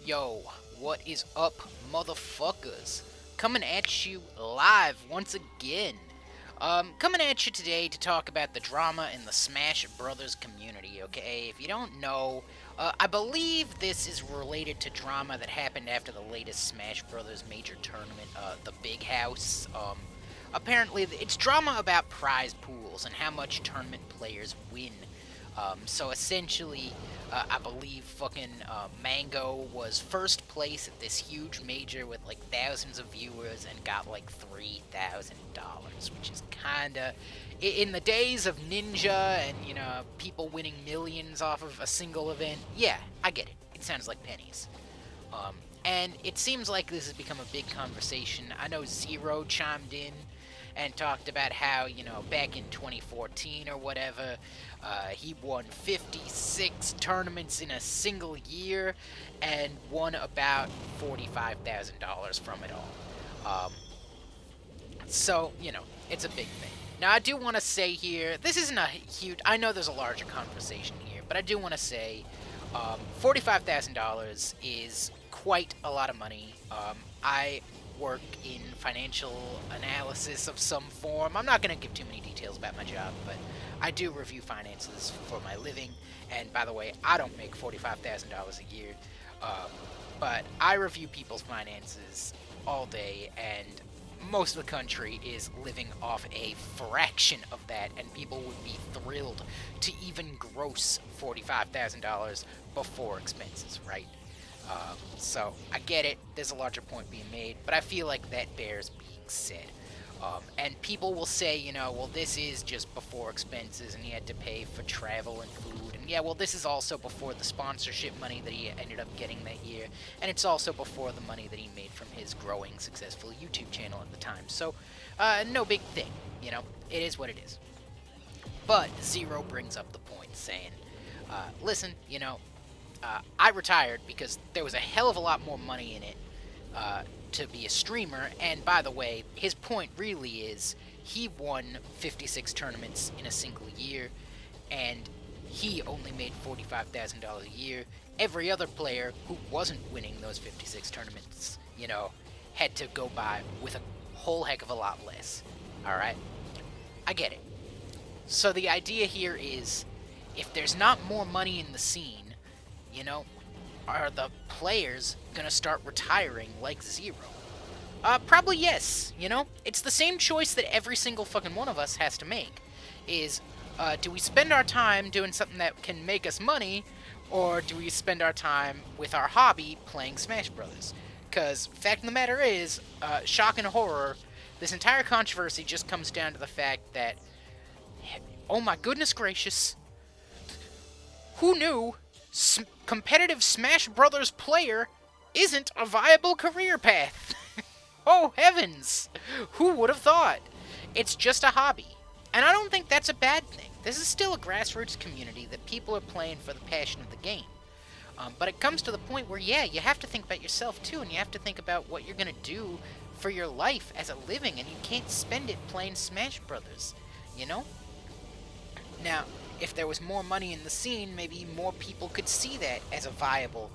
Yo, what is up, motherfuckers? Coming at you live once again. Coming at you today to talk about the drama in the Smash Brothers community, okay? If you don't know, I believe this is related to drama that happened after the latest Smash Brothers major tournament, the Big House. Apparently, it's drama about prize pools and how much tournament players win. So essentially, I believe fucking Mango was first place at this huge major with like thousands of viewers and got like $3,000, which is kinda in the days of Ninja and people winning millions off of a single event. Yeah, I get it. It sounds like pennies. Um, and it seems like this has become a big conversation. I know Zero chimed in and talked about how, back in 2014 or whatever, he won 56 tournaments in a single year and won about $45,000 from it all. So, it's a big thing. Now, I do want to say here, this isn't a huge, I know there's a larger conversation here, but I do want to say $45,000 is quite a lot of money. I work in financial analysis of some form. I'm not going to give too many details about my job, but I do review finances for my living. And by the way, I don't make $45,000 a year, but I review people's finances all day, and most of the country is living off a fraction of that, and people would be thrilled to even gross $45,000 before expenses, right? So I get it. There's a larger point being made, but I feel like that bears being said. And people will say, well, this is just before expenses, and he had to pay for travel and food, and yeah, well, this is also before the sponsorship money that he ended up getting that year, and it's also before the money that he made from his growing, successful YouTube channel at the time. So, no big thing, it is what it is. But Zero brings up the point, saying, listen, I retired because there was a hell of a lot more money in it to be a streamer, and by the way, his point really is he won 56 tournaments in a single year, and he only made $45,000 a year. Every other player who wasn't winning those 56 tournaments, had to go by with a whole heck of a lot less. Alright? I get it. So the idea here is, if there's not more money in the scene, are the players gonna start retiring like Zero? Probably yes, It's the same choice that every single fucking one of us has to make. Is, do we spend our time doing something that can make us money, or do we spend our time with our hobby playing Smash Brothers? Because, fact of the matter is, shock and horror, this entire controversy just comes down to the fact that, oh my goodness gracious, who knew competitive Smash Brothers player isn't a viable career path? Oh heavens! Who would have thought? It's just a hobby. And I don't think that's a bad thing. This is still a grassroots community that people are playing for the passion of the game. But it comes to the point where, yeah, you have to think about yourself too, and you have to think about what you're going to do for your life as a living, and you can't spend it playing Smash Brothers, Now, if there was more money in the scene, maybe more people could see that as a viable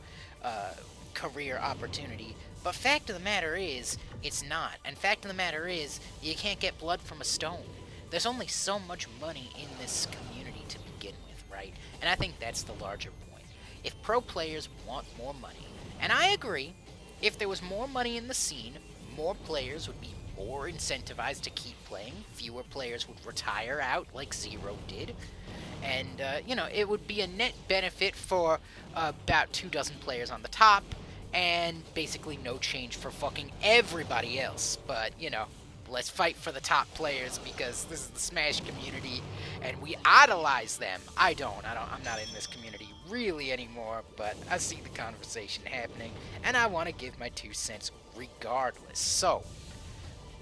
career opportunity. But fact of the matter is, it's not. And fact of the matter is, you can't get blood from a stone. There's only so much money in this community to begin with, right? And I think that's the larger point. If pro players want more money, and I agree, if there was more money in the scene, more players would be more incentivized to keep playing, fewer players would retire out like Zero did, and, it would be a net benefit for about 24 players on the top, and basically no change for fucking everybody else. But, let's fight for the top players because this is the Smash community, and we idolize them. I'm not in this community really anymore, but I see the conversation happening, and I want to give my 2 cents regardless. So,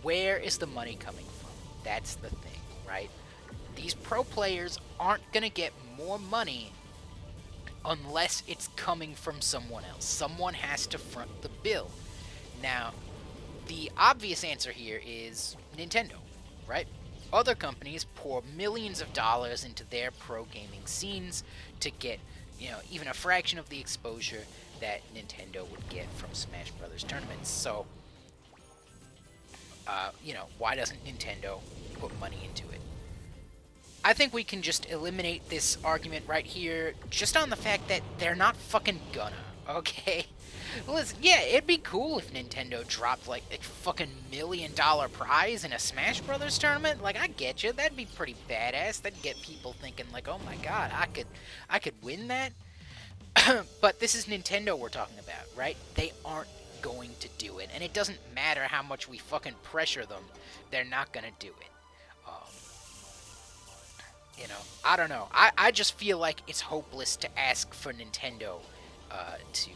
where is the money coming from? That's the thing, right? These pro players aren't going to get more money unless it's coming from someone else. Someone has to front the bill. Now, the obvious answer here is Nintendo, right? Other companies pour millions of dollars into their pro gaming scenes to get even a fraction of the exposure that Nintendo would get from Smash Brothers tournaments. So, why doesn't Nintendo put money into it? I think we can just eliminate this argument right here just on the fact that they're not fucking gonna, okay? Listen, yeah, it'd be cool if Nintendo dropped like a fucking $1 million prize in a Smash Brothers tournament. Like, I get you, that'd be pretty badass. That'd get people thinking like, oh my god, I could win that. But this is Nintendo we're talking about, right? They aren't going to do it, and it doesn't matter how much we fucking pressure them, they're not gonna do it. Um, I don't know. I just feel like it's hopeless to ask for Nintendo to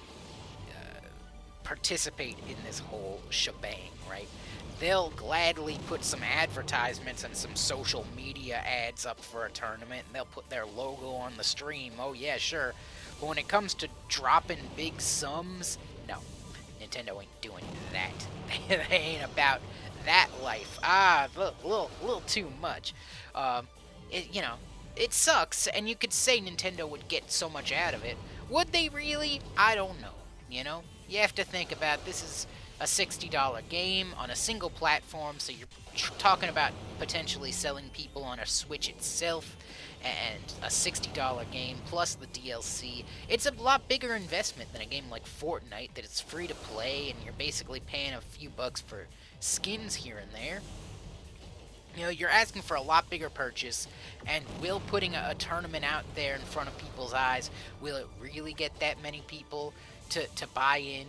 participate in this whole shebang, right? They'll gladly put some advertisements and some social media ads up for a tournament, and they'll put their logo on the stream. Oh, yeah, sure. But when it comes to dropping big sums, no. Nintendo ain't doing that. They ain't about that life. Little too much. It sucks, and you could say Nintendo would get so much out of it. Would they really? I don't know. You have to think about this is a $60 game on a single platform, so you're talking about potentially selling people on a Switch itself, and a $60 game plus the DLC. It's a lot bigger investment than a game like Fortnite that it's free to play, and you're basically paying a few bucks for skins here and there. You're asking for a lot bigger purchase, and will putting a tournament out there in front of people's eyes, will it really get that many people to buy in?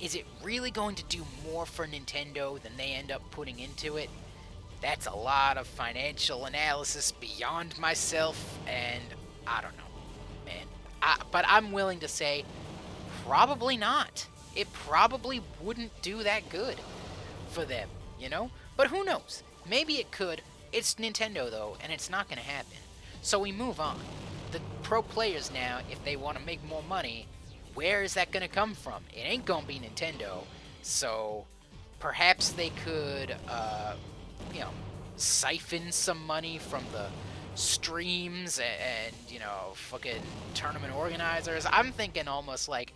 Is it really going to do more for Nintendo than they end up putting into it? That's a lot of financial analysis beyond myself, and I don't know, man. But I'm willing to say, probably not. It probably wouldn't do that good for them, But who knows? Maybe it could. It's Nintendo, though, and it's not going to happen. So we move on. The pro players now, if they want to make more money, where is that going to come from? It ain't going to be Nintendo. So perhaps they could, siphon some money from the streams and fucking tournament organizers. I'm thinking almost like,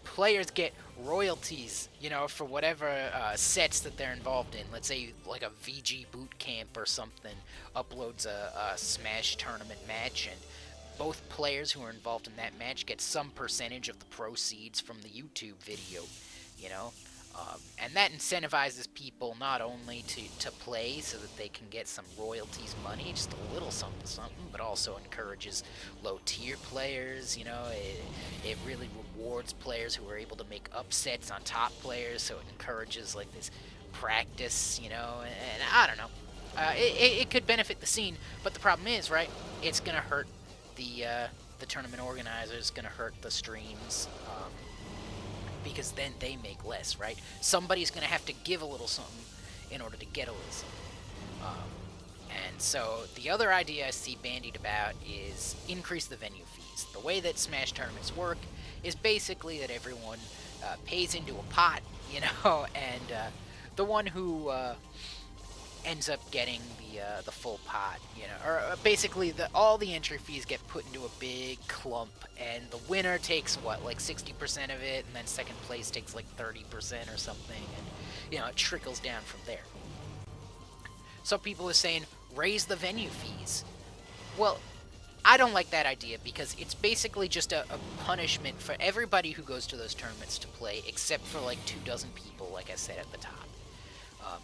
players get royalties, for whatever sets that they're involved in. Let's say like a VG boot camp or something uploads a Smash tournament match, and both players who are involved in that match get some percentage of the proceeds from the YouTube video, and that incentivizes people not only to play so that they can get some royalties money, just a little something something, but also encourages low tier players. It really rewards players who are able to make upsets on top players, so it encourages like this practice, and I don't know. It could benefit the scene, but the problem is, right, it's gonna hurt the tournament organizers, gonna hurt the streams, because then they make less, right? Somebody's gonna have to give a little something in order to get a little something. And so the other idea I see bandied about is increase the venue fees. The way that Smash tournaments work is basically that everyone pays into a pot, and the one who ends up getting the full pot, or basically all the entry fees get put into a big clump, and the winner takes like 60% of it, and then second place takes like 30% or something, and it trickles down from there. So people are saying raise the venue fees. Well, I don't like that idea because it's basically just a punishment for everybody who goes to those tournaments to play, except for like 24 people, like I said at the top.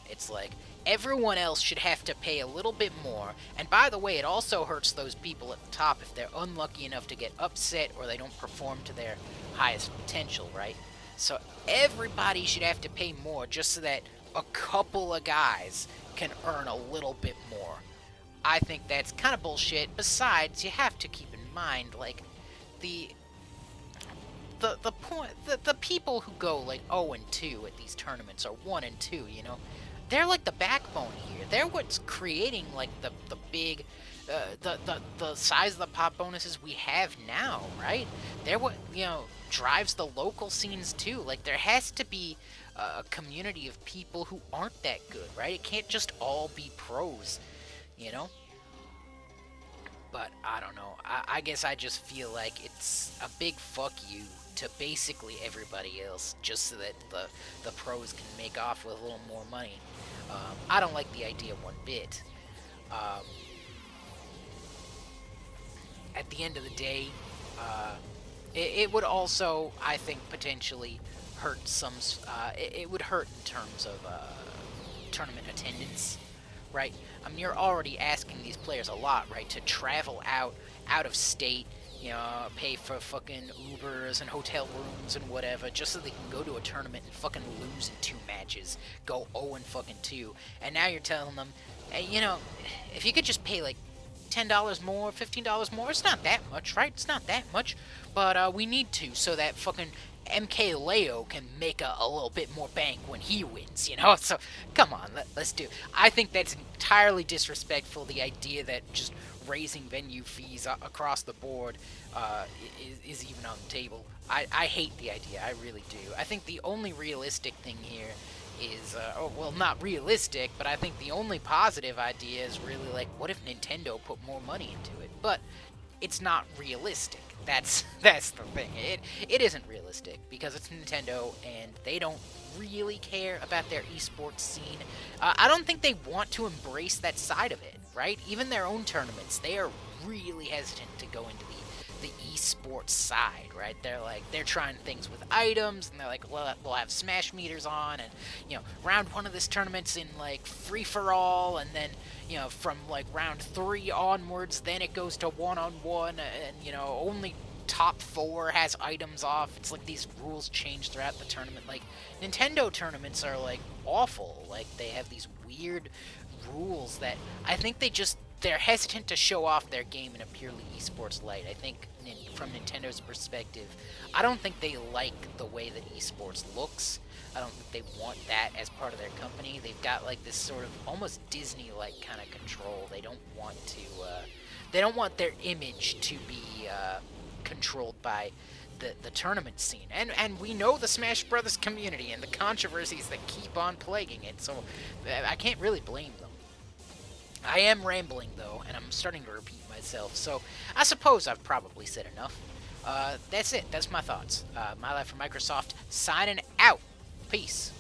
It's like everyone else should have to pay a little bit more, and by the way, it also hurts those people at the top if they're unlucky enough to get upset or they don't perform to their highest potential, right? So everybody should have to pay more just so that a couple of guys can earn a little bit more. I think that's kind of bullshit. Besides, you have to keep in mind, like, the people who go like 0 and 2 at these tournaments, or 1 and 2, they're like the backbone here. They're what's creating like the big, the size of the pop bonuses we have now, right? They're what drives the local scenes too. Like, there has to be a community of people who aren't that good, right? It can't just all be pros, But I don't know. I guess I just feel like it's a big fuck you to basically everybody else, just so that the pros can make off with a little more money. I don't like the idea one bit. Um, at the end of the day, uh, it would also, I think, potentially hurt some. It would hurt in terms of tournament attendance, right? I mean, you're already asking these players a lot, right, to travel out of state, pay for fucking Ubers and hotel rooms and whatever, just so they can go to a tournament and fucking lose in 2 matches, go 0 and fucking 2, and now you're telling them, hey, if you could just pay like $10 more, $15 more, it's not that much, right? It's not that much, but we need to so that fucking MK Leo can make a little bit more bank when he wins. So come on, let's do. I think that's entirely disrespectful. The idea that just raising venue fees across the board is even on the table. I hate the idea. I really do. I think the only realistic thing here is, well, not realistic, but I think the only positive idea is really like, what if Nintendo put more money into it? But it's not realistic. That's the thing. It isn't realistic because it's Nintendo and they don't really care about their esports scene. I don't think they want to embrace that side of it, right? Even their own tournaments, they are really hesitant to go into the esports side, right? They're trying things with items, and they're like, well, we'll have smash meters on, and round 1 of this tournament's in like free for all, and then from like round 3 onwards, then it goes to 1-on-1, and only top 4 has items off. It's like these rules change throughout the tournament. Like Nintendo tournaments are like awful. Like they have these weird rules that I think they're hesitant to show off their game in a purely esports light. I think from Nintendo's perspective, I don't think they like the way that esports looks. I don't think they want that as part of their company. They've got like this sort of almost Disney-like kind of control. They don't want to. They don't want their image to be controlled by the tournament scene. And we know the Smash Brothers community and the controversies that keep on plaguing it. So I can't really blame them. I am rambling, though, and I'm starting to repeat myself, so I suppose I've probably said enough. That's it. That's my thoughts. My Life from Microsoft, signing out. Peace.